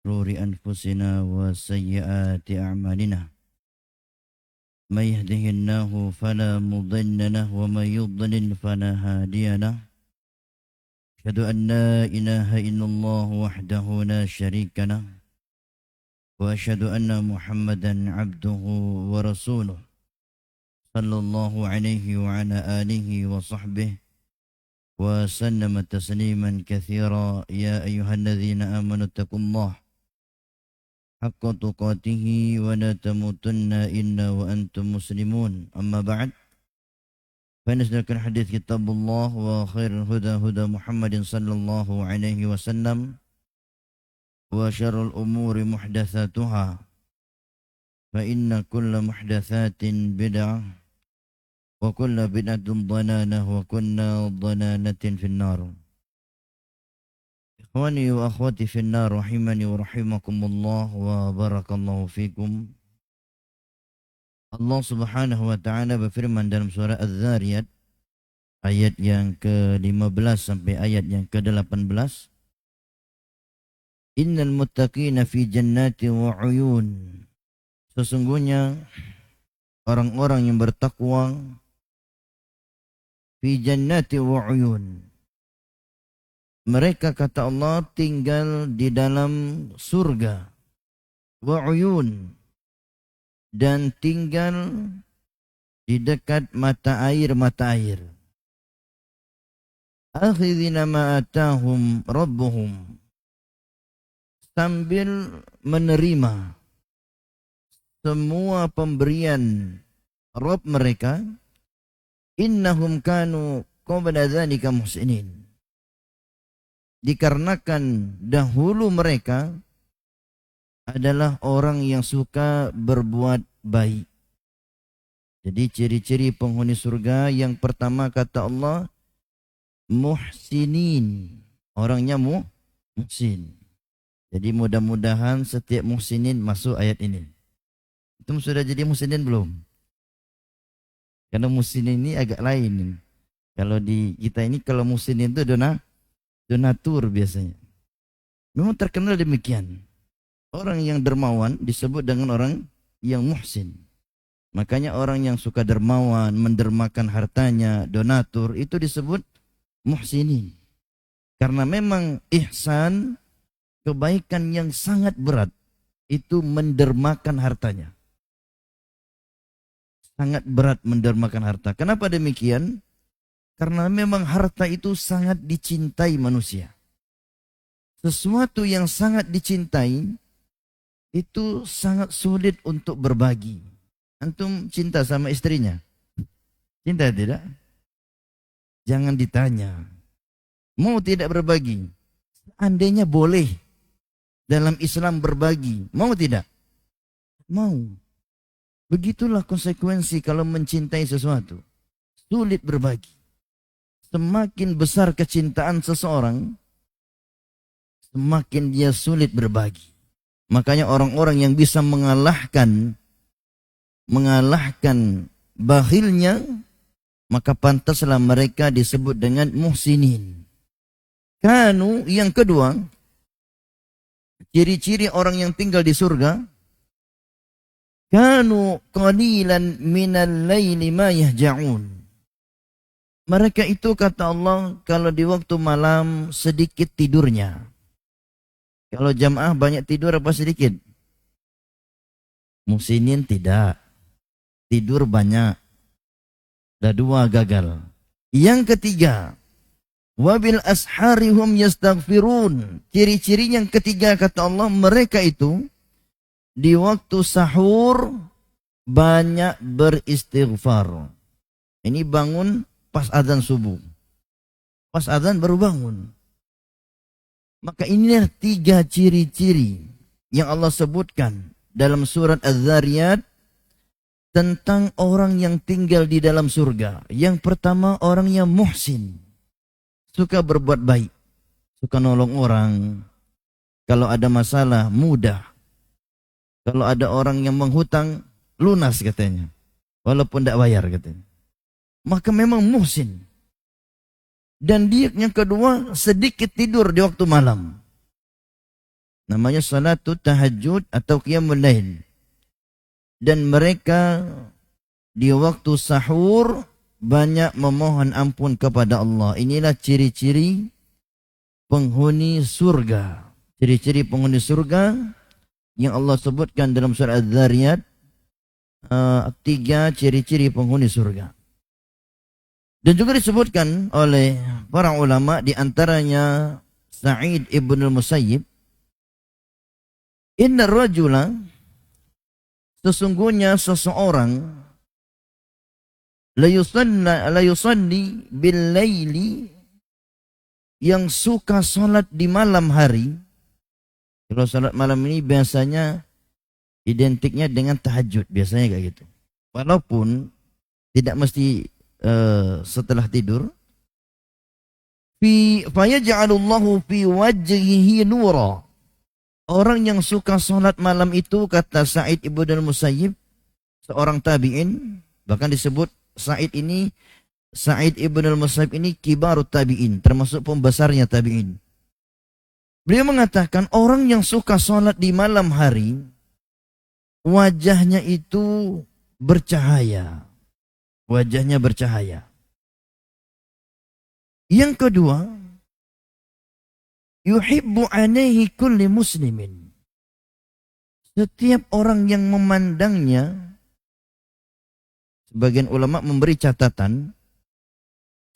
شرور أنفسنا وسيئات أعمالنا من يهده الله فلا مضل له ومن يضلل فلا هادي له أشهد أن لا إله إلا الله وحده لا شريك له وأشهد أن محمدا عبده ورسوله صلى الله عليه وعلى آله وصحبه وسلم تسليما كثيرا يا أيها الذين آمنوا اتقوا الله حق تقاته ولا تموتن إلا وأنتم مسلمون أما بعد فإن أصدق الحديث كتاب الله وخير الهدى هدى محمد صلى الله عليه وسلم وشر الأمور محدثاتها فإن كل محدثات بدعة وكل بدعة ضلالة وكل ضلالة في النار. Ikhwani wa akhwati finnar rahimani wa rahimakumullah wa barakallahu fikum. Allah Subhanahu wa taala berfirman dalam surah Az-Zariyat ayat yang ke-15 sampai ayat yang ke-18. Innal muttaqina fi jannati wa uyun. Sesungguhnya orang-orang yang bertakwa fi jannati wa uyun. Mereka kata Allah tinggal di dalam surga wa uyun dan tinggal di dekat mata air akhidhina ma atahum rabbuhum sambil menerima semua pemberian Rabb mereka innahum kanu qabla dzalika muhsinin. Dikarenakan dahulu mereka adalah orang yang suka berbuat baik. Jadi ciri-ciri penghuni surga yang pertama kata Allah muhsinin. Orangnya muhsin. Jadi mudah-mudahan setiap muhsinin masuk ayat ini. Itu sudah jadi muhsinin belum? Karena muhsinin ini agak lain. Kalau di kita ini kalau muhsinin itu donatur biasanya. Memang terkenal demikian. Orang yang dermawan disebut dengan orang yang muhsin. Makanya orang yang suka dermawan, mendermakan hartanya, donatur, itu disebut muhsinin. Karena memang ihsan, kebaikan yang sangat berat, itu mendermakan hartanya. Sangat berat mendermakan harta. Kenapa demikian? Karena memang harta itu sangat dicintai manusia. Sesuatu yang sangat dicintai itu sangat sulit untuk berbagi. Antum cinta sama istrinya? Cinta tidak? Jangan ditanya. Mau tidak berbagi? Seandainya boleh dalam Islam berbagi, mau tidak? Mau. Begitulah konsekuensi kalau mencintai sesuatu. Sulit berbagi. Semakin besar kecintaan seseorang, semakin dia sulit berbagi. Makanya orang-orang yang bisa mengalahkan bakhilnya, maka pantaslah mereka disebut dengan muhsinin. Kanu yang kedua, ciri-ciri orang yang tinggal di surga, kanu qalilan minal laili ma yahja'un. Mereka itu kata Allah kalau di waktu malam sedikit tidurnya. Kalau jamaah banyak tidur apa sedikit? Muhsinin tidak. Tidur banyak. Dah dua gagal. Yang ketiga, wabil asharihum yastaghfirun. Ciri-ciri yang ketiga kata Allah, mereka itu di waktu sahur banyak beristighfar. Ini bangun pas azan subuh. Pas azan baru bangun. Maka inilah tiga ciri-ciri yang Allah sebutkan dalam surat Az-Zariyat tentang orang yang tinggal di dalam surga. Yang pertama orang yang muhsin. Suka berbuat baik. Suka nolong orang. Kalau ada masalah mudah. Kalau ada orang yang menghutang lunas katanya. Walaupun tidak bayar katanya. Maka memang muhsin. Dan dia yang kedua sedikit tidur di waktu malam. Namanya salatul tahajud atau qiyamul lail. Dan mereka di waktu sahur banyak memohon ampun kepada Allah. Inilah ciri-ciri penghuni surga. Ciri-ciri penghuni surga yang Allah sebutkan dalam surah Az-Zariyat. 3 ciri-ciri penghuni surga. Dan juga disebutkan oleh para ulama, di antaranya Sa'id ibn al-Musayyib, inna rajula, sesungguhnya seseorang, la yusalli bil laili, yang suka salat di malam hari. Kalau salat malam ini biasanya identiknya dengan tahajud, biasanya kayak gitu. Walaupun tidak mesti setelah tidur. Fayaj'alullahu fi wajhihi nura. Orang yang suka salat malam itu, kata Sa'id ibn al-Musayyib, seorang tabi'in, bahkan disebut Sa'id ibn al-Musayyib ini kibarut tabi'in, termasuk pembesarnya tabi'in. Beliau mengatakan orang yang suka salat di malam hari, wajahnya itu bercahaya. Wajahnya bercahaya. Yang kedua, yuhibbu alaihi kulli muslimin. Setiap orang yang memandangnya, sebagian ulama memberi catatan,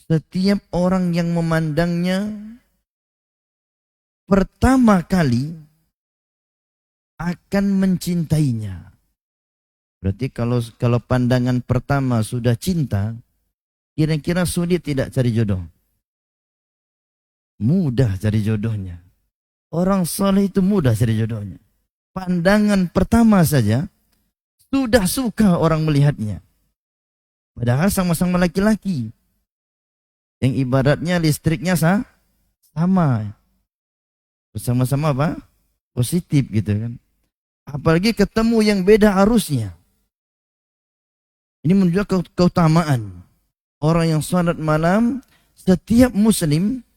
setiap orang yang memandangnya pertama kali akan mencintainya. Berarti kalau pandangan pertama sudah cinta, kira-kira sulit tidak cari jodoh? Mudah cari jodohnya. Orang soleh itu mudah cari jodohnya. Pandangan pertama saja sudah suka orang melihatnya. Padahal sama-sama laki-laki. Yang ibaratnya listriknya sama. Bersama-sama apa? Positif gitu kan. Apalagi ketemu yang beda arusnya. Ini menunjukkan keutamaan. Orang yang salat malam, setiap muslim,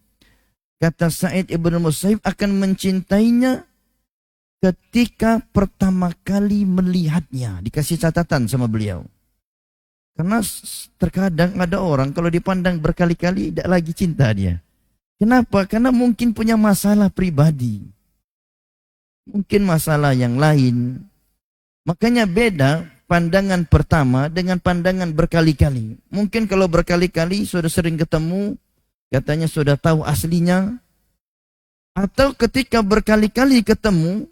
kata Sa'id ibn Musayyib, akan mencintainya ketika pertama kali melihatnya. Dikasih catatan sama beliau. Karena terkadang ada orang kalau dipandang berkali-kali tidak lagi cinta dia. Kenapa? Karena mungkin punya masalah pribadi. Mungkin masalah yang lain. Makanya beda pandangan pertama dengan pandangan berkali-kali. Mungkin kalau berkali-kali sudah sering ketemu, katanya sudah tahu aslinya. Atau ketika berkali-kali ketemu,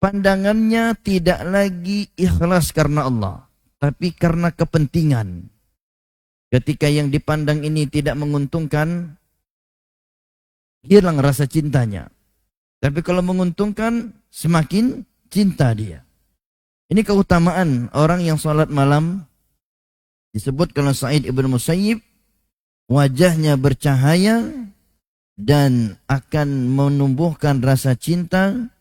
pandangannya tidak lagi ikhlas karena Allah, tapi karena kepentingan. Ketika yang dipandang ini tidak menguntungkan, hilang rasa cintanya. Tapi kalau menguntungkan, semakin cinta dia. Ini keutamaan orang yang sholat malam. Disebut kalau Sa'id ibn Musayyib, wajahnya bercahaya dan akan menumbuhkan rasa cinta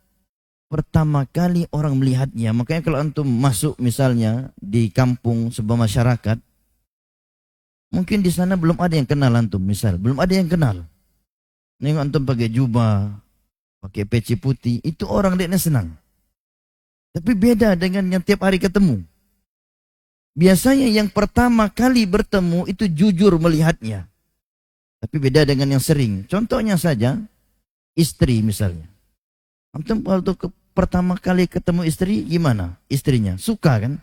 pertama kali orang melihatnya. Makanya kalau antum masuk misalnya di kampung sebuah masyarakat, mungkin di sana belum ada yang kenal antum, belum ada yang kenal. Nengok antum pakai jubah, pakai peci putih, itu orang dia senang. Tapi beda dengan yang tiap hari ketemu. Biasanya yang pertama kali bertemu itu jujur melihatnya. Tapi beda dengan yang sering. Contohnya saja, istri misalnya. Antum waktu pertama kali ketemu istri, gimana? Istrinya, suka kan?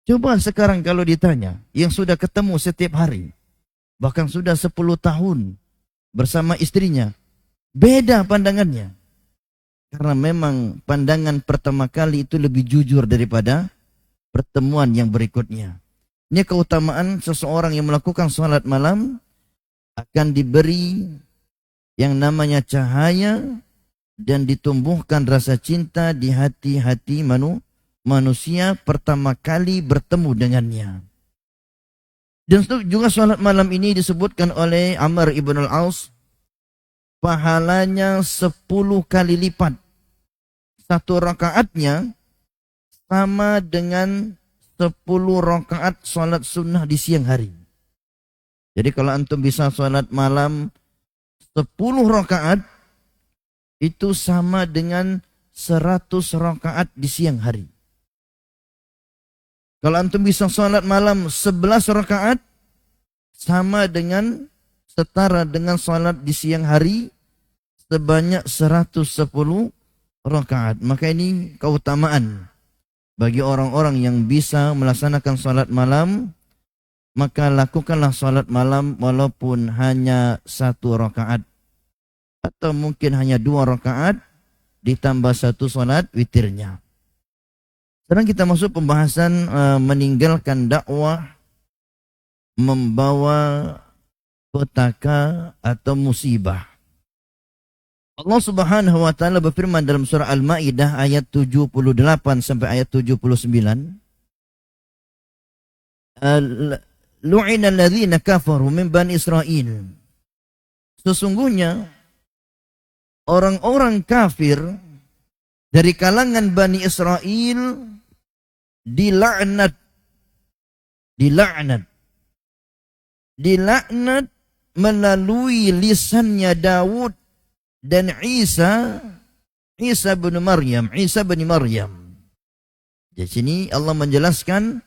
Coba sekarang kalau ditanya, yang sudah ketemu setiap hari, bahkan sudah 10 tahun bersama istrinya, beda pandangannya. Karena memang pandangan pertama kali itu lebih jujur daripada pertemuan yang berikutnya. Ini keutamaan seseorang yang melakukan salat malam akan diberi yang namanya cahaya dan ditumbuhkan rasa cinta di hati-hati manusia pertama kali bertemu dengannya. Dan juga salat malam ini disebutkan oleh Amr ibn al-Aus, pahalanya 10 kali lipat. Satu rakaatnya sama dengan 10 rakaat salat sunnah di siang hari. Jadi kalau antum bisa salat malam 10 rakaat, itu sama dengan 100 rakaat di siang hari. Kalau antum bisa salat malam 11 rakaat, sama dengan setara dengan salat di siang hari sebanyak 110 rakaat. Maka ini keutamaan bagi orang-orang yang bisa melaksanakan salat malam, maka lakukanlah salat malam walaupun hanya 1 rakaat atau mungkin hanya 2 rakaat ditambah 1 salat witirnya. Sekarang kita masuk pembahasan meninggalkan dakwah membawa petaka atau musibah. Allah Subhanahu wa taala berfirman dalam surah Al-Maidah ayat 78 sampai ayat 79. Lu'ina alladhina kafaru min bani Israil. Sesungguhnya orang-orang kafir dari kalangan Bani Israel dilaknat melalui lisannya Daud dan Isa bin Maryam. Di sini Allah menjelaskan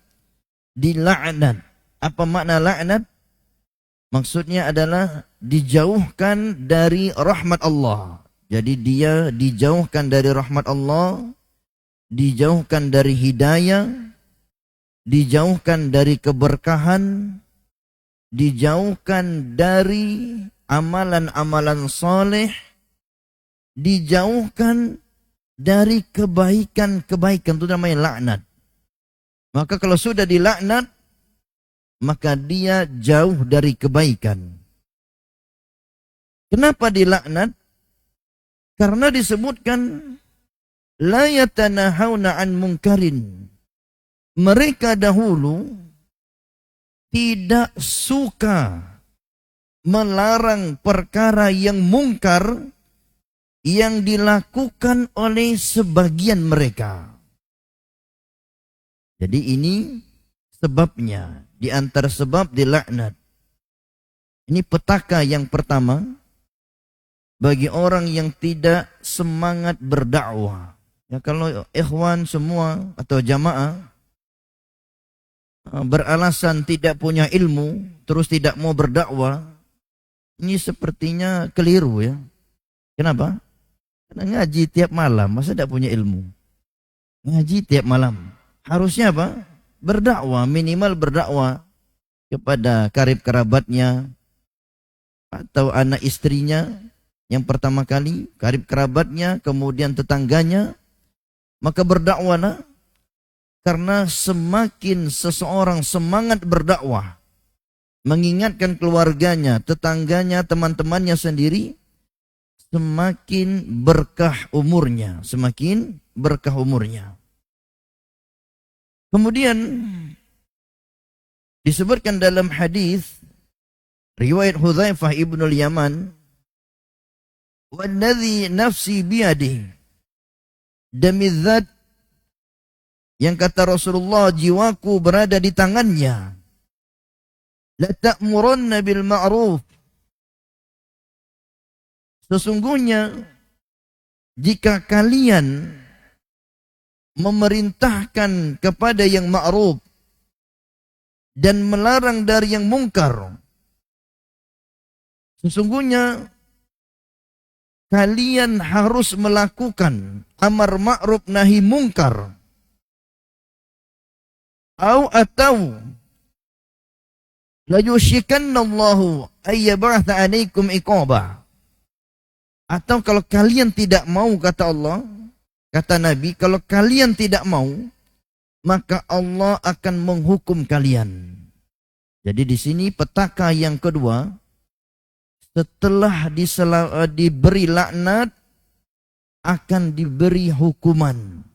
dilaknat. Apa makna laknat? Maksudnya adalah dijauhkan dari rahmat Allah. Jadi dia dijauhkan dari rahmat Allah, dijauhkan dari hidayah, dijauhkan dari keberkahan, dijauhkan dari amalan-amalan soleh, dijauhkan dari kebaikan-kebaikan. Itu namanya laknat. Maka kalau sudah dilaknat, maka dia jauh dari kebaikan. Kenapa dilaknat? Karena disebutkan la yatanahawna an munkarin. Mereka dahulu tidak suka melarang perkara yang mungkar yang dilakukan oleh sebagian mereka. Jadi ini sebabnya, di antara sebab dilaknat. Ini petaka yang pertama bagi orang yang tidak semangat berdakwah. Ya, kalau ikhwan semua atau jamaah beralasan tidak punya ilmu, terus tidak mau berdakwah, ini sepertinya keliru ya. Kenapa? Karena ngaji tiap malam, masa tidak punya ilmu? Ngaji tiap malam. Harusnya apa? Berdakwah, minimal berdakwah kepada karib kerabatnya atau anak istrinya. Yang pertama kali, karib kerabatnya, kemudian tetangganya. Maka berdakwahlah, karena semakin seseorang semangat berdakwah, mengingatkan keluarganya, tetangganya, teman-temannya sendiri, semakin berkah umurnya, Kemudian disebutkan dalam hadis riwayat Hudzaifah ibnul Yaman, "Walladzi nafsi biyadihi," demi zat yang kata Rasulullah jiwaku berada di tangannya, "La ta'murunna bil ma'ruf." Sesungguhnya jika kalian memerintahkan kepada yang ma'ruf dan melarang dari yang mungkar, sesungguhnya kalian harus melakukan amar ma'ruf nahi mungkar, atau la yushikannallahu ayyab'atha 'alaikum iqaba. Atau kalau kalian tidak mau, kata Allah, kata Nabi, kalau kalian tidak mau, maka Allah akan menghukum kalian. Jadi di sini petaka yang kedua, setelah diberi laknat, akan diberi hukuman.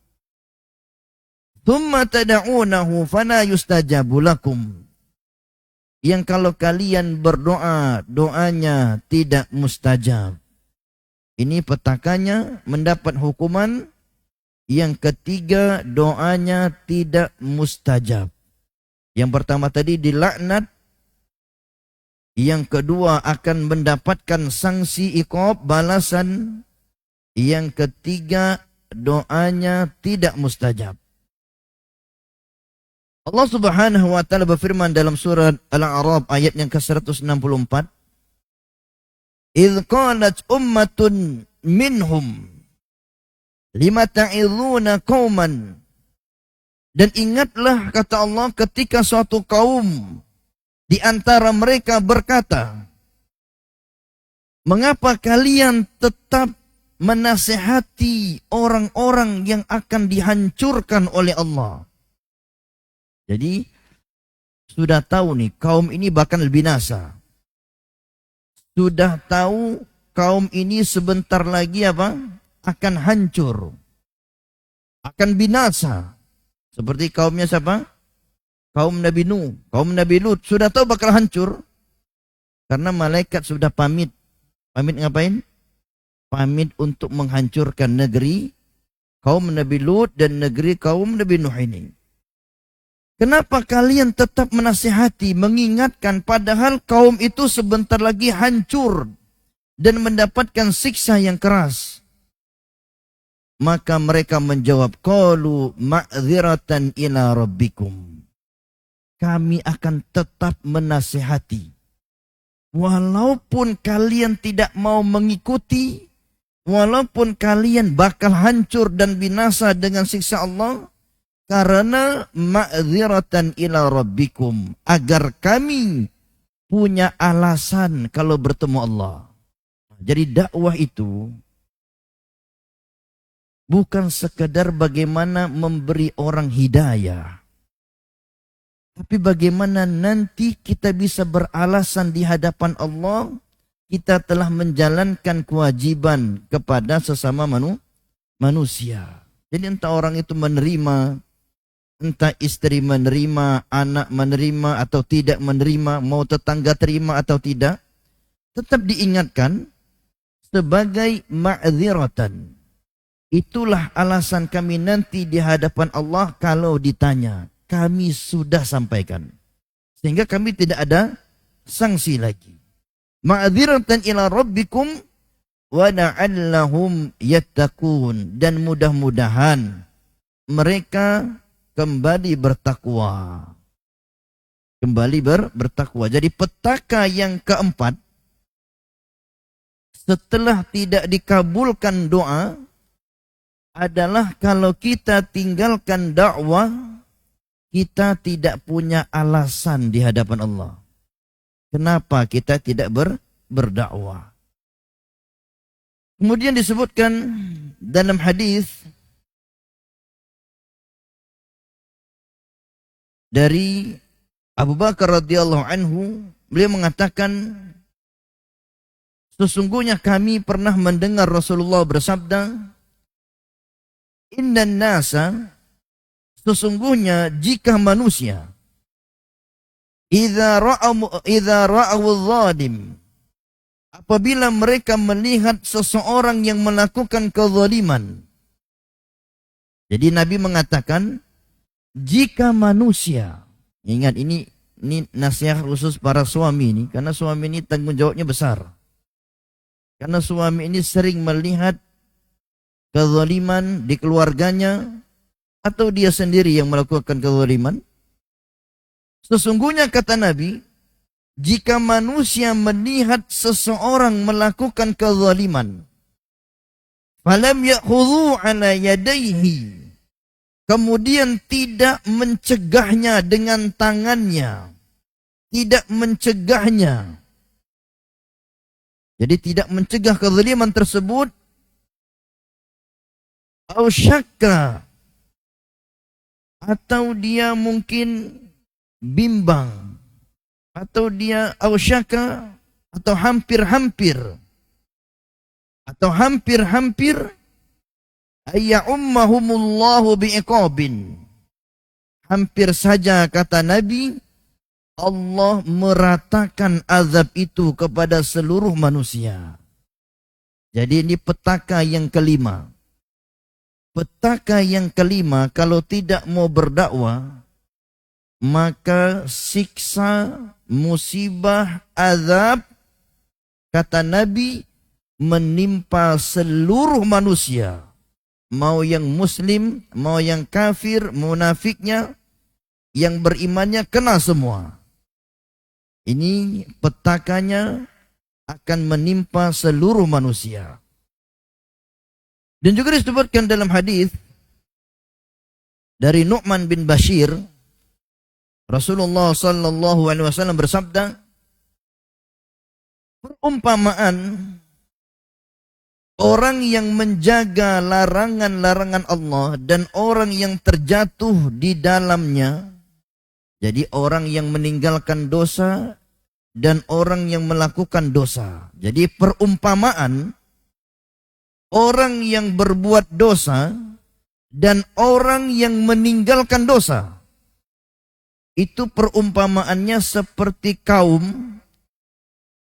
Tsumma tad'unahu fala yustajabu lakum. Yang kalau kalian berdoa, doanya tidak mustajab. Ini petakanya mendapat hukuman. Yang ketiga, doanya tidak mustajab. Yang pertama tadi dilaknat. Yang kedua akan mendapatkan sanksi iqab, balasan. Yang ketiga, doanya tidak mustajab. Allah Subhanahu wa taala berfirman dalam surat Al-A'raf ayat yang ke-164, "Idz qalat ummatun minhum lima ta'idhuna qauman." Dan ingatlah, kata Allah, ketika suatu kaum di antara mereka berkata, "Mengapa kalian tetap menasihati orang-orang yang akan dihancurkan oleh Allah?" Jadi sudah tahu nih kaum ini bakal binasa. Sudah tahu kaum ini sebentar lagi apa? Akan hancur. Akan binasa. Seperti kaumnya siapa? Kaum Nabi Nuh, kaum Nabi Lut. Sudah tahu bakal hancur. Karena malaikat sudah pamit. Pamit ngapain? Pamit untuk menghancurkan negeri kaum Nabi Lut dan negeri kaum Nabi Nuh ini. Kenapa kalian tetap menasihati, mengingatkan, padahal kaum itu sebentar lagi hancur dan mendapatkan siksa yang keras? Maka mereka menjawab, qalu ma'dziratan ila rabbikum. Kami akan tetap menasihati. Walaupun kalian tidak mau mengikuti, walaupun kalian bakal hancur dan binasa dengan siksa Allah, karena ma'dziratan ila rabbikum, agar kami punya alasan kalau bertemu Allah. Jadi dakwah itu bukan sekedar bagaimana memberi orang hidayah, tapi bagaimana nanti kita bisa beralasan di hadapan Allah kita telah menjalankan kewajiban kepada sesama manusia. Jadi entah orang itu menerima, entah istri menerima, anak menerima atau tidak menerima, mau tetangga terima atau tidak, tetap diingatkan sebagai ma'dziratan. Itulah alasan kami nanti di hadapan Allah kalau ditanya. Kami sudah sampaikan. Sehingga kami tidak ada sanksi lagi. Ma'dziratan ila rabbikum wa la'allahum yattaqun. Dan mudah-mudahan mereka kembali bertakwa. Kembali bertakwa. Jadi petaka yang keempat, setelah tidak dikabulkan doa, adalah kalau kita tinggalkan dakwah, kita tidak punya alasan di hadapan Allah. Kenapa kita tidak berdakwah? Kemudian disebutkan dalam hadis dari Abu Bakar radhiyallahu anhu, beliau mengatakan, sesungguhnya kami pernah mendengar Rasulullah bersabda, "Innan nasa," sesungguhnya jika manusia, idza ra'aw zalim, apabila mereka melihat seseorang yang melakukan kezaliman. Jadi Nabi mengatakan, jika manusia, ingat ini nasihat khusus para suami ini, karena suami ini tanggung jawabnya besar. Karena suami ini sering melihat kezaliman di keluarganya atau dia sendiri yang melakukan kezaliman. Sesungguhnya kata Nabi, jika manusia melihat seseorang melakukan kezaliman, falam ya'khudhu ala yadayhi, kemudian tidak mencegahnya dengan tangannya, tidak mencegahnya. Jadi tidak mencegah kezaliman tersebut, au syakka, atau dia mungkin bimbang, atau dia au syakka, atau hampir-hampir, ayya'ummahumullahu bi'iqabin. Hampir saja kata Nabi, Allah meratakan azab itu kepada seluruh manusia. Jadi ini petaka yang kelima. Petaka yang kelima, kalau tidak mau berdakwah, maka siksa, musibah, azab, kata Nabi, menimpa seluruh manusia, mau yang muslim, mau yang kafir, munafiknya, yang berimannya, kena semua. Ini petakannya akan menimpa seluruh manusia. Dan juga disebutkan dalam hadis dari Nu'man bin Bashir, Rasulullah sallallahu alaihi wasallam bersabda, perumpamaan orang yang menjaga larangan-larangan Allah dan orang yang terjatuh di dalamnya. Jadi orang yang meninggalkan dosa dan orang yang melakukan dosa. Jadi perumpamaan orang yang berbuat dosa dan orang yang meninggalkan dosa. Itu perumpamaannya seperti kaum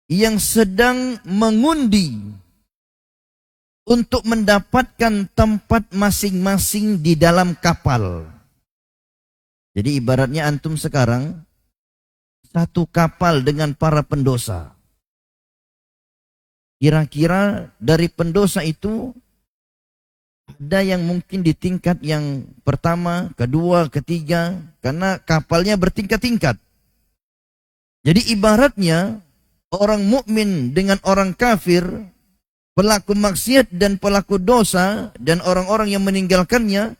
yang sedang mengundi untuk mendapatkan tempat masing-masing di dalam kapal. Jadi ibaratnya antum sekarang satu kapal dengan para pendosa. Kira-kira dari pendosa itu ada yang mungkin di tingkat yang pertama, kedua, ketiga, karena kapalnya bertingkat-tingkat. Jadi ibaratnya orang mukmin dengan orang kafir, pelaku maksiat dan pelaku dosa dan orang-orang yang meninggalkannya,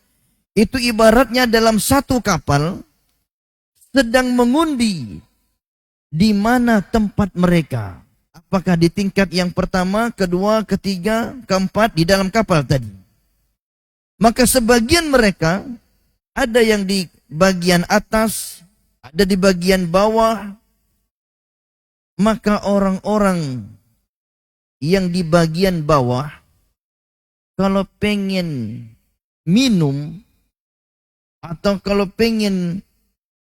itu ibaratnya dalam satu kapal sedang mengundi di mana tempat mereka. Apakah di tingkat yang pertama, kedua, ketiga, keempat di dalam kapal tadi. Maka sebagian mereka ada yang di bagian atas, ada di bagian bawah. Maka orang-orang yang di bagian bawah kalau pengen minum atau kalau pengen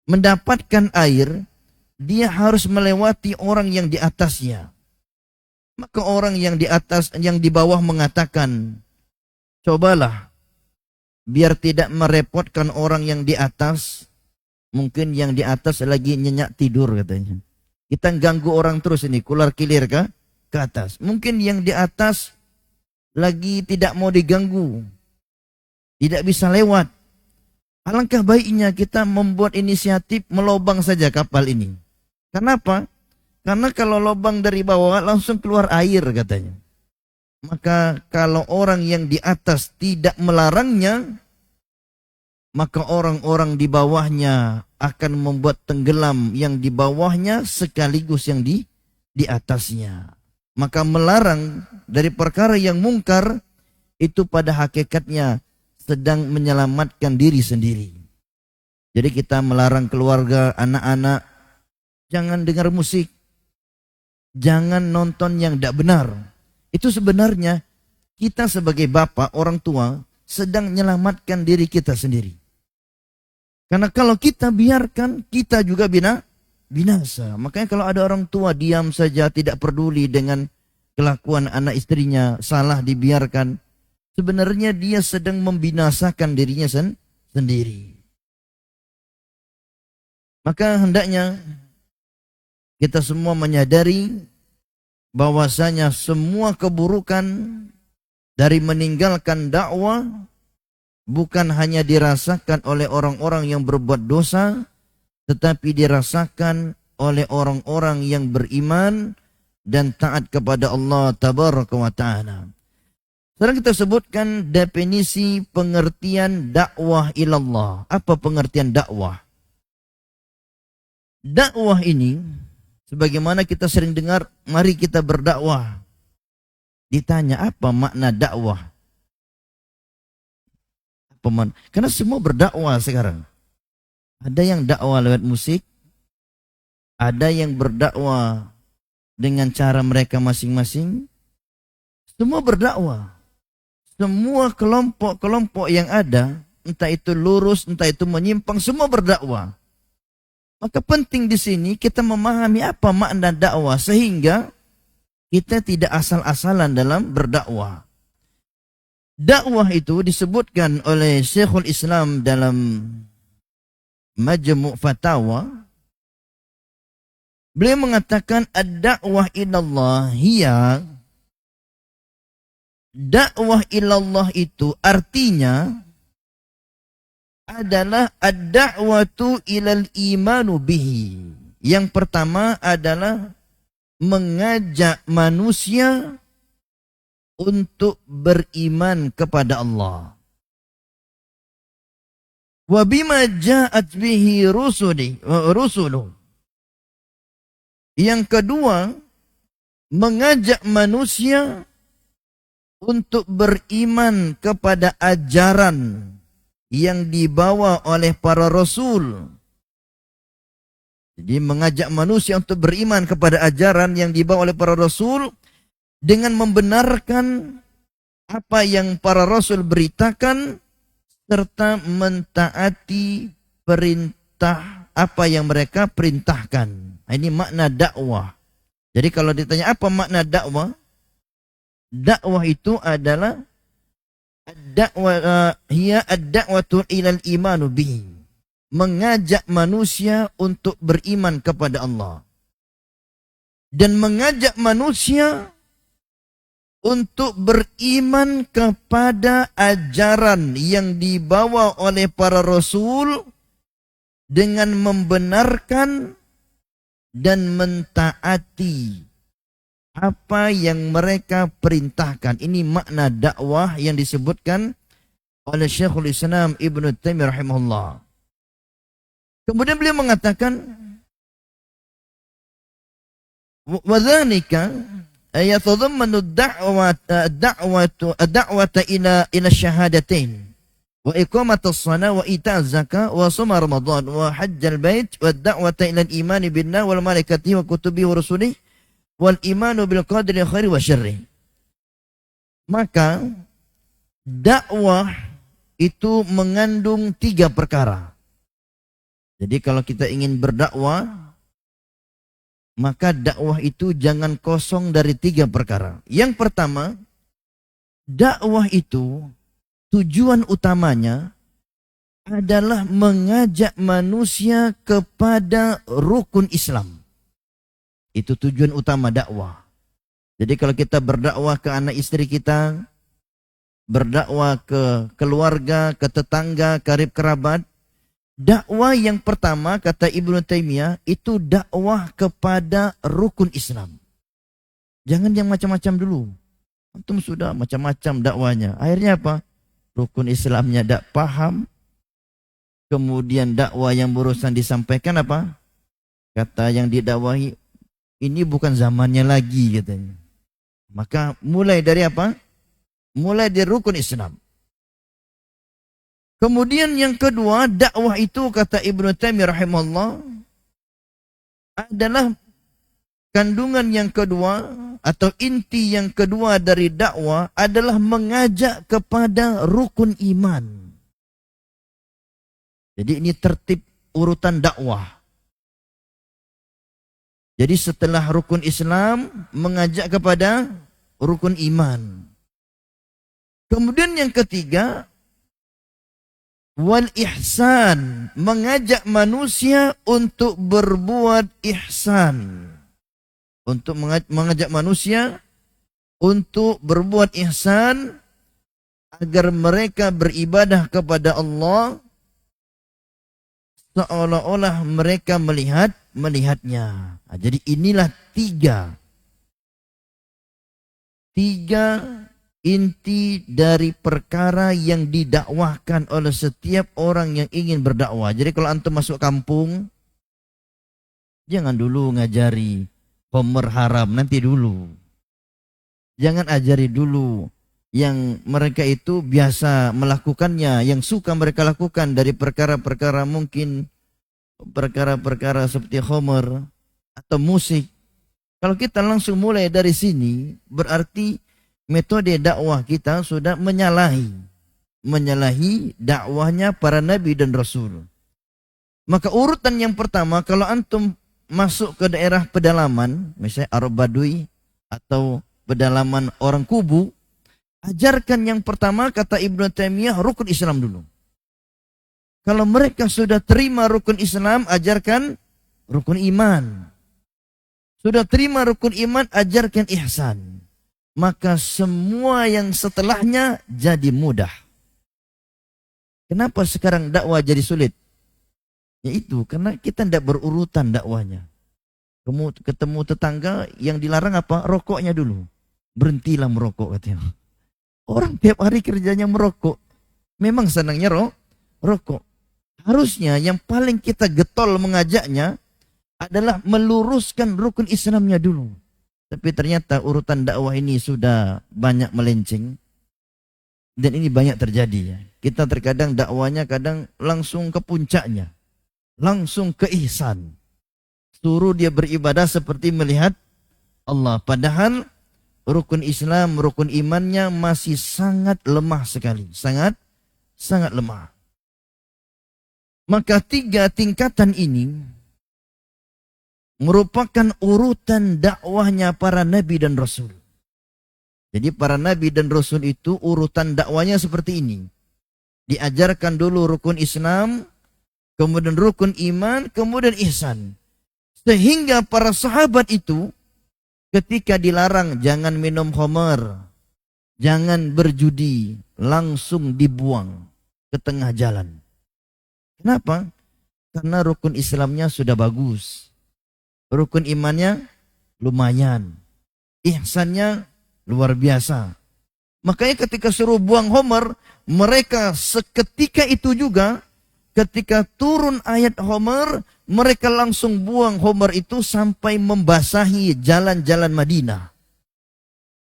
mendapatkan air, dia harus melewati orang yang di atasnya. Maka orang yang di atas, yang di bawah mengatakan, cobalah biar tidak merepotkan orang yang di atas. Mungkin yang di atas lagi nyenyak tidur katanya. Kita ganggu orang terus ini, keluar kilir ke atas. Mungkin yang di atas lagi tidak mau diganggu, tidak bisa lewat. Alangkah baiknya kita membuat inisiatif melobang saja kapal ini. Kenapa? Karena kalau lobang dari bawah langsung keluar air katanya. Maka kalau orang yang di atas tidak melarangnya, maka orang-orang di bawahnya akan membuat tenggelam yang di bawahnya sekaligus yang di atasnya. Maka melarang dari perkara yang mungkar itu pada hakikatnya sedang menyelamatkan diri sendiri. Jadi kita melarang keluarga, anak-anak, jangan dengar musik, jangan nonton yang tidak benar. Itu sebenarnya kita sebagai bapak, orang tua, sedang menyelamatkan diri kita sendiri. Karena kalau kita biarkan, kita juga binasa. Makanya kalau ada orang tua diam saja, tidak peduli dengan kelakuan anak istrinya, salah dibiarkan, sebenarnya dia sedang membinasakan dirinya sendiri. Maka hendaknya kita semua menyadari bahwasanya semua keburukan dari meninggalkan dakwah bukan hanya dirasakan oleh orang-orang yang berbuat dosa, tetapi dirasakan oleh orang-orang yang beriman dan taat kepada Allah Tabaraka wa Ta'ala. Sekarang kita sebutkan definisi pengertian dakwah ilallah. Apa pengertian dakwah? Dakwah ini, sebagaimana kita sering dengar, mari kita berdakwah. Ditanya apa makna dakwah? Karena semua berdakwah sekarang. Ada yang dakwah lewat musik, ada yang berdakwah dengan cara mereka masing-masing. Semua berdakwah. Semua kelompok-kelompok yang ada, entah itu lurus, entah itu menyimpang, semua berdakwah. Maka penting di sini kita memahami apa makna dakwah sehingga kita tidak asal-asalan dalam berdakwah. Dakwah itu disebutkan oleh Syekhul Islam dalam Majmu' Fatawa. Beliau mengatakan ad-da'wah ilallah hiya dakwah ilallah itu artinya adalah ad-da'watu ilal imanu bihi. Yang pertama adalah mengajak manusia untuk beriman kepada Allah. Wa bima ja'at bihi rusuluh. Yang kedua, mengajak manusia untuk beriman kepada ajaran yang dibawa oleh para rasul. Jadi mengajak manusia untuk beriman kepada ajaran yang dibawa oleh para rasul dengan membenarkan apa yang para rasul beritakan serta mentaati perintah apa yang mereka perintahkan. Ini makna dakwah. Jadi kalau ditanya apa makna dakwah? Dakwah itu adalah hiya ad-da'watu ilal imanu bihi. Mengajak manusia untuk beriman kepada Allah. Dan mengajak manusia untuk beriman kepada ajaran yang dibawa oleh para rasul dengan membenarkan dan mentaati apa yang mereka perintahkan. Ini makna dakwah yang disebutkan oleh Syekhul Islam Ibn Taimiyah rahimahullah. Kemudian beliau mengatakan, وَذَلِكَ يَتَضَمَّنُ الدَّعْوَةَ إلى الشَّهَادَتَيْنِ وَإِقَامَةَ الصَّلَاةِ وَإِيتَاءَ الزَّكَاةِ وَصَوْمَ رَمَضَانَ وَحَجَّ الْبَيْتِ وَالدَّعْوَةَ إِلَى الْإِيمَانِ بِاللَّهِ وَالْمَلَائِكَةِ وَكُتُبِهِ وَرُسُلِهِ وَالْإِيمَانُ بِالْقَدْرِ خَيْرِهِ وَشَرِّهِ. Maka dakwah itu mengandung 3 perkara. Jadi kalau kita ingin berdakwah, maka dakwah itu jangan kosong dari 3 perkara. Yang pertama, dakwah itu tujuan utamanya adalah mengajak manusia kepada rukun Islam. Itu tujuan utama dakwah. Jadi kalau kita berdakwah ke anak istri kita, berdakwah ke keluarga, ke tetangga, karib kerabat, dakwah yang pertama kata Ibnu Taimiyah itu dakwah kepada rukun Islam. Jangan yang macam-macam dulu. Antum sudah macam-macam dakwahnya. Akhirnya apa? Rukun Islamnya tidak paham. Kemudian dakwah yang berurusan disampaikan apa? Kata yang didakwahi, ini bukan zamannya lagi katanya. Maka mulai dari apa? Mulai dari rukun Islam. Kemudian yang kedua, dakwah itu kata Ibnu Taimiyah rahimahullah adalah kandungan yang kedua atau inti yang kedua dari dakwah adalah mengajak kepada rukun iman. Jadi ini tertib urutan dakwah. Jadi setelah rukun Islam mengajak kepada rukun iman. Kemudian yang ketiga, wal ihsan, mengajak manusia untuk berbuat ihsan. Untuk mengajak manusia untuk berbuat ihsan agar mereka beribadah kepada Allah seolah-olah mereka melihatnya. Nah, jadi inilah tiga inti dari perkara yang didakwahkan oleh setiap orang yang ingin berdakwah. Jadi kalau antum masuk kampung, jangan dulu ngajari homer haram, nanti dulu. Jangan ajari dulu yang mereka itu biasa melakukannya, yang suka mereka lakukan dari perkara-perkara mungkin perkara-perkara seperti homer atau musik. Kalau kita langsung mulai dari sini, berarti metode dakwah kita sudah menyalahi dakwahnya para nabi dan rasul. Maka urutan yang pertama, kalau antum masuk ke daerah pedalaman, misalnya Arab Badui atau pedalaman orang kubu, ajarkan yang pertama kata Ibnu Taimiyah rukun Islam dulu. Kalau mereka sudah terima rukun Islam, ajarkan rukun iman. Sudah terima rukun iman, ajarkan ihsan. maka semua yang setelahnya jadi mudah. Kenapa sekarang dakwah jadi sulit? Yaitu karena kita tidak berurutan dakwahnya. Ketemu tetangga yang dilarang apa? Rokoknya dulu. Berhentilah merokok katanya. Orang tiap hari kerjanya merokok. Memang senangnya rokok. Harusnya yang paling kita getol mengajaknya adalah meluruskan rukun Islamnya dulu. Tapi ternyata urutan dakwah ini sudah banyak melenceng. Dan ini banyak terjadi ya. Kita terkadang dakwahnya kadang langsung ke puncaknya. Langsung ke ihsan. Suruh dia beribadah seperti melihat Allah. Padahal rukun Islam, rukun imannya masih sangat lemah sekali. Sangat lemah. Maka 3 tingkatan ini merupakan urutan dakwahnya para nabi dan rasul. Jadi para nabi dan rasul itu urutan dakwahnya seperti ini. Diajarkan dulu rukun Islam, kemudian rukun iman, kemudian ihsan. Sehingga para sahabat itu ketika dilarang jangan minum khamar, jangan berjudi, langsung dibuang ke tengah jalan. Kenapa? Karena rukun Islamnya sudah bagus. Rukun imannya lumayan. Ihsannya luar biasa. Makanya ketika suruh buang khamar, mereka seketika itu juga ketika turun ayat khamar, mereka langsung buang khamar itu sampai membasahi jalan-jalan Madinah.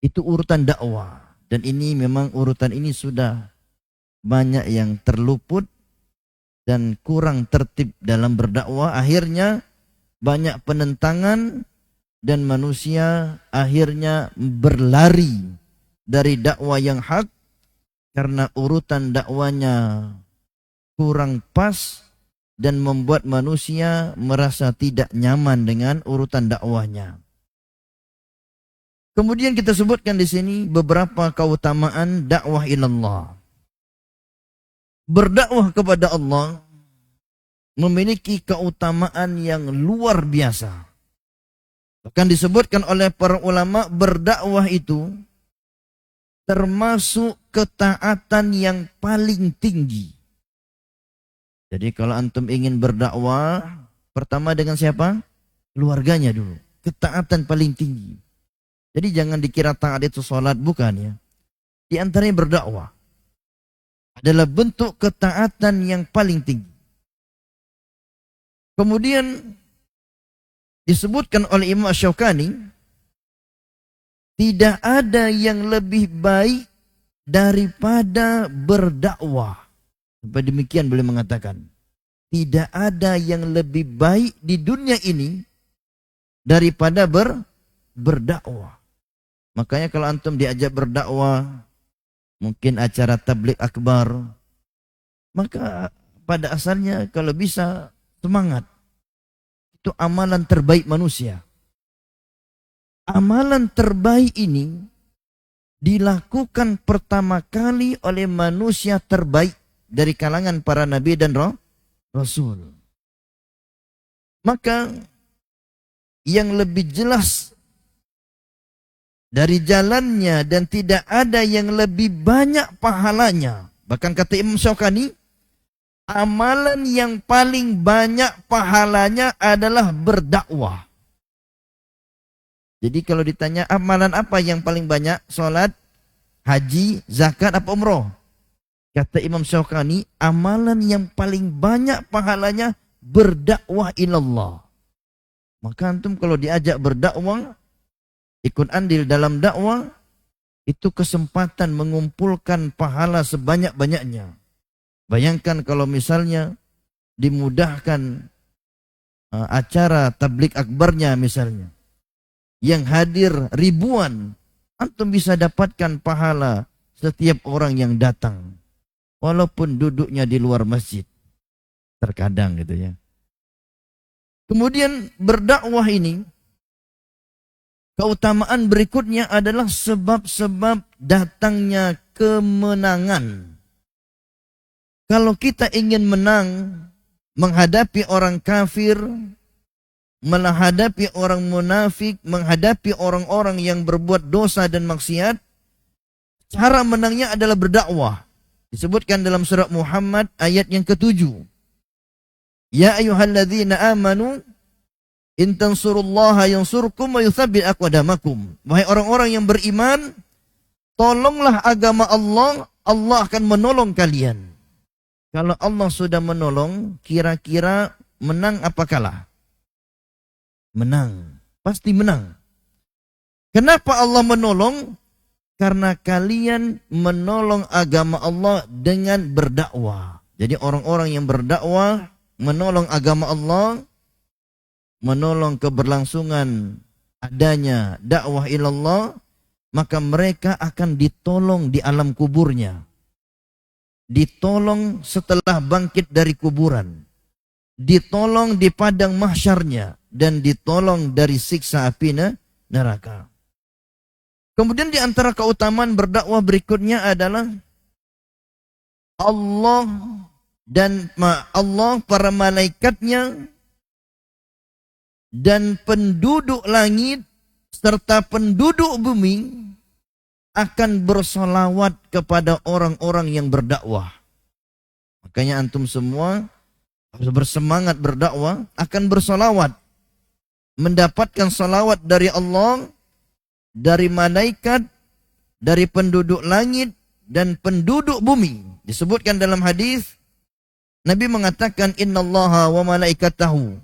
Itu urutan dakwah. Dan ini memang urutan ini sudah banyak yang terluput dan kurang tertib dalam berdakwah. Akhirnya banyak penentangan dan manusia akhirnya berlari dari dakwah yang hak karena urutan dakwanya kurang pas dan membuat manusia merasa tidak nyaman dengan urutan dakwahnya. Kemudian kita sebutkan di sini beberapa keutamaan dakwah ilallah. Berdakwah kepada Allah memiliki keutamaan yang luar biasa. Bahkan disebutkan oleh para ulama berdakwah itu termasuk ketaatan yang paling tinggi. Jadi kalau antum ingin berdakwah, pertama dengan siapa? Keluarganya dulu. Ketaatan paling tinggi. Jadi jangan dikira taat itu sholat, bukan ya. Di antaranya berdakwah adalah bentuk ketaatan yang paling tinggi. Kemudian disebutkan oleh Imam Asy-Syaukani, tidak ada yang lebih baik daripada berdakwah. Sampai demikian beliau mengatakan, tidak ada yang lebih baik di dunia ini daripada berdakwah. Makanya kalau antum diajak berdakwah, mungkin acara tabligh akbar, maka pada asalnya kalau bisa semangat. Itu amalan terbaik manusia. Amalan terbaik ini dilakukan pertama kali oleh manusia terbaik dari kalangan para nabi dan rasul. Maka yang lebih jelas dari jalannya dan tidak ada yang lebih banyak pahalanya. Bahkan kata Imam Syaukani, amalan yang paling banyak pahalanya adalah berdakwah. Jadi kalau ditanya amalan apa yang paling banyak? Salat, haji, zakat, apa umroh? Kata Imam Syaukani, amalan yang paling banyak pahalanya berdakwah ilallah. Maka antum kalau diajak berdakwah, ikut andil dalam dakwah, itu kesempatan mengumpulkan pahala sebanyak-banyaknya. Bayangkan kalau misalnya dimudahkan acara tabligh akbarnya misalnya, yang hadir ribuan, antum bisa dapatkan pahala setiap orang yang datang, walaupun duduknya di luar masjid. Terkadang gitu ya. Kemudian berdakwah ini, keutamaan berikutnya adalah sebab-sebab datangnya kemenangan. Kalau kita ingin menang menghadapi orang kafir, menghadapi orang munafik, menghadapi orang-orang yang berbuat dosa dan maksiat, cara menangnya adalah berdakwah. Disebutkan dalam surat Muhammad ayat yang ke-7. Ya ayyuhalladzina amanu in tansurullaha yansurkum wa yutsabbit aqdamakum. Wahai orang-orang yang beriman, tolonglah agama Allah, Allah akan menolong kalian. Kalau Allah sudah menolong, kira-kira menang apa kalah? Menang. Pasti menang. Kenapa Allah menolong? Karena kalian menolong agama Allah dengan berdakwah. Jadi orang-orang yang berdakwah, menolong agama Allah, menolong keberlangsungan adanya dakwah ilallah, maka mereka akan ditolong di alam kuburnya. Ditolong setelah bangkit dari kuburan. Ditolong di padang mahsyarnya. Dan ditolong dari siksa api neraka. Kemudian di antara keutamaan berdakwah berikutnya adalah Allah dan Allah, para malaikatnya, dan penduduk langit serta penduduk bumi akan bersolawat kepada orang-orang yang berdakwah. Makanya antum semua harus bersemangat berdakwah, akan bersolawat, mendapatkan solawat dari Allah, dari malaikat, dari penduduk langit dan penduduk bumi. Disebutkan dalam hadis, Nabi mengatakan, innallaha wa malaikatahu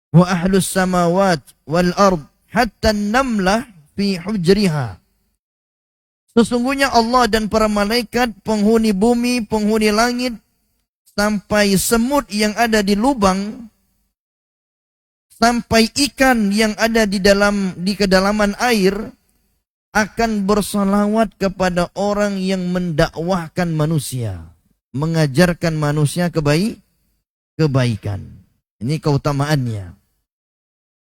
wa ahlus samawat wal ard hatta namlah fi hujriha. Sesungguhnya Allah dan para malaikat, penghuni bumi, penghuni langit, sampai semut yang ada di lubang, sampai ikan yang ada di kedalaman air, akan bersolawat kepada orang yang mendakwahkan manusia, mengajarkan manusia kebaikan. Ini keutamaannya.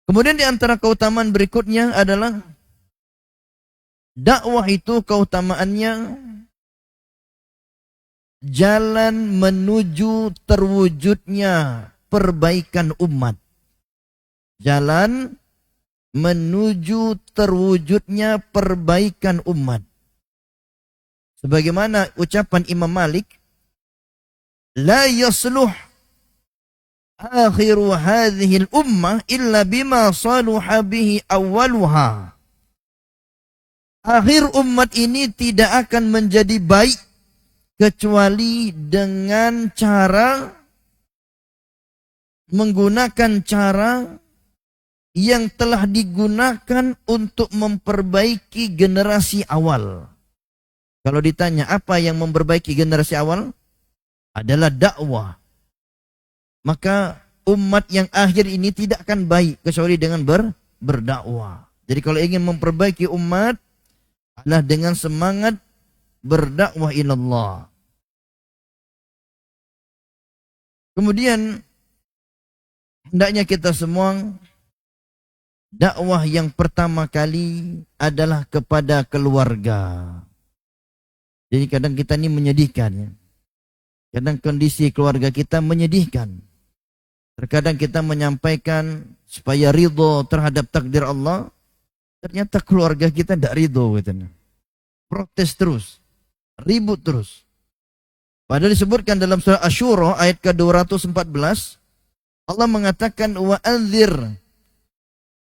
Kemudian di antara keutamaan berikutnya adalah dakwah itu keutamaannya jalan menuju terwujudnya perbaikan umat. Jalan menuju terwujudnya perbaikan umat. Sebagaimana ucapan Imam Malik, la yasluh akhiru hadhihi al-ummah illa bima saluha bihi awwaluha. Akhir umat ini tidak akan menjadi baik kecuali dengan cara, menggunakan cara yang telah digunakan untuk memperbaiki generasi awal. Kalau ditanya apa yang memperbaiki generasi awal, adalah dakwah. Maka umat yang akhir ini tidak akan baik kecuali dengan berdakwah. Jadi kalau ingin memperbaiki umat, adalah dengan semangat berdakwah ilallah. Kemudian hendaknya kita semua, dakwah yang pertama kali adalah kepada keluarga. Jadi kadang kita ini menyedihkan ya. Kadang kondisi keluarga kita menyedihkan. Terkadang kita menyampaikan supaya ridho terhadap takdir Allah, ternyata keluarga kita tidak ridho gitu. Protes terus, ribut terus. Padahal disebutkan dalam surah Asy-Syura ayat ke-214, Allah mengatakan wa anzir,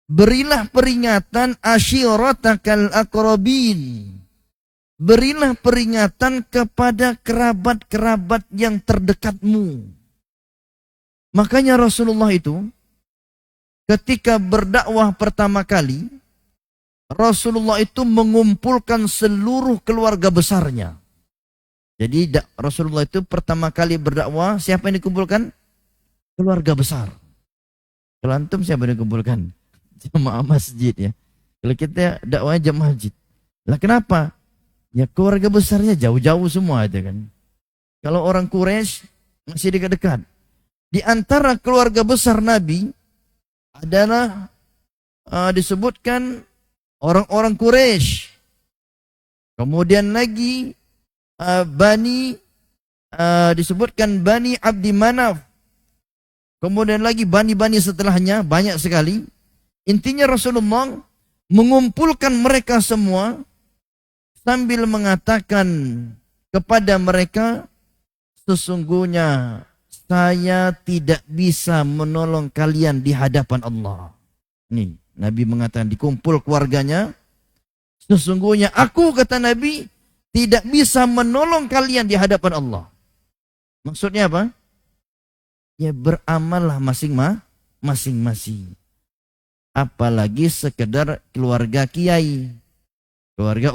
berilah peringatan asyiratakal aqrabin. Berilah peringatan kepada kerabat-kerabat yang terdekatmu. Makanya Rasulullah itu ketika berdakwah pertama kali, Rasulullah itu mengumpulkan seluruh keluarga besarnya. Jadi Rasulullah itu pertama kali berdakwah, siapa yang dikumpulkan? Keluarga besar. Kalau antum siapa yang dikumpulkan? Jamaah masjid ya. Kalau kita dakwahnya jamaah masjid. Lah kenapa? Ya keluarga besarnya jauh-jauh semua itu kan. Kalau orang Quraisy masih dekat-dekat. Di antara keluarga besar Nabi adalah disebutkan orang-orang Quraisy. Kemudian lagi disebutkan Bani Abdi Manaf. kemudian lagi bani-bani setelahnya, banyak sekali. Intinya Rasulullah mengumpulkan mereka semua sambil mengatakan kepada mereka, sesungguhnya saya tidak bisa menolong kalian di hadapan Allah. Nih, Nabi mengatakan dikumpul keluarganya, sesungguhnya aku, kata Nabi, tidak bisa menolong kalian di hadapan Allah. Maksudnya apa? Ya beramallah masing-masing. Apalagi sekedar keluarga kiai, keluarga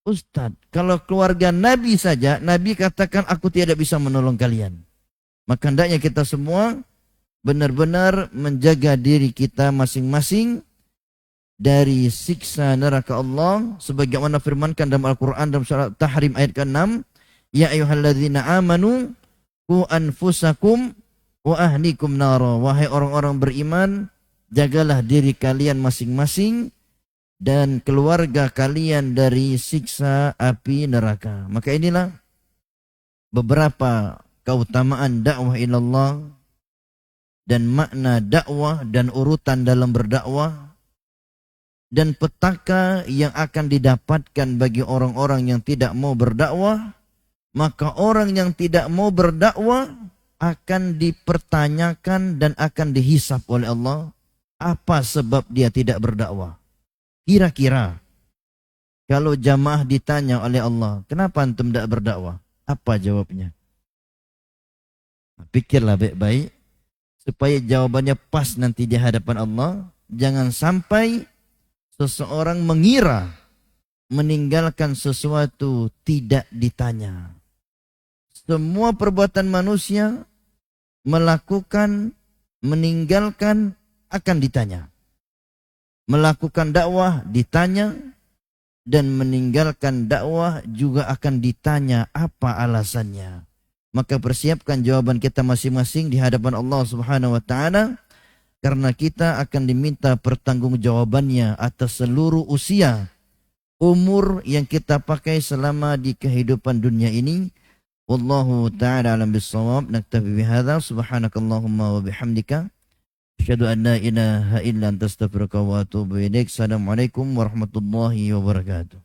ustadz. Kalau keluarga Nabi saja, Nabi katakan aku tidak bisa menolong kalian. Maka hendaknya kita semua benar-benar menjaga diri kita masing-masing dari siksa neraka Allah, sebagaimana firmankan dalam Al-Quran dalam surat Tahrim ayat ke-6, ya ayyuhalladzina amanu qu anfusakum wa ahlikum nara. Wahai orang-orang beriman, jagalah diri kalian masing-masing dan keluarga kalian dari siksa api neraka. Maka inilah beberapa keutamaan dakwah ilallah dan makna dakwah dan urutan dalam berdakwah dan petaka yang akan didapatkan bagi orang-orang yang tidak mau berdakwah. Maka orang yang tidak mau berdakwah akan dipertanyakan dan akan dihisap oleh Allah. Apa sebab dia tidak berdakwah? Kira-kira kalau jamaah ditanya oleh Allah, kenapa antum tidak berdakwah? Apa jawabnya? Pikirlah baik-baik supaya jawabannya pas nanti di hadapan Allah. Jangan sampai seseorang mengira meninggalkan sesuatu tidak ditanya. Semua perbuatan manusia melakukan, meninggalkan akan ditanya. Melakukan dakwah ditanya, dan meninggalkan dakwah juga akan ditanya apa alasannya. Maka persiapkan jawaban kita masing-masing di hadapan Allah Subhanahu wa taala, karena kita akan diminta pertanggungjawabannya atas seluruh usia, umur yang kita pakai selama di kehidupan dunia ini. Wallahu ta'ala alam bissawab. Naktafi bihadza. Subhanakallahumma wa bihamdika asyhadu an la ilaha illa anta astaghfiruka wa atubu ilaik. Assalamualaikum warahmatullahi wabarakatuh.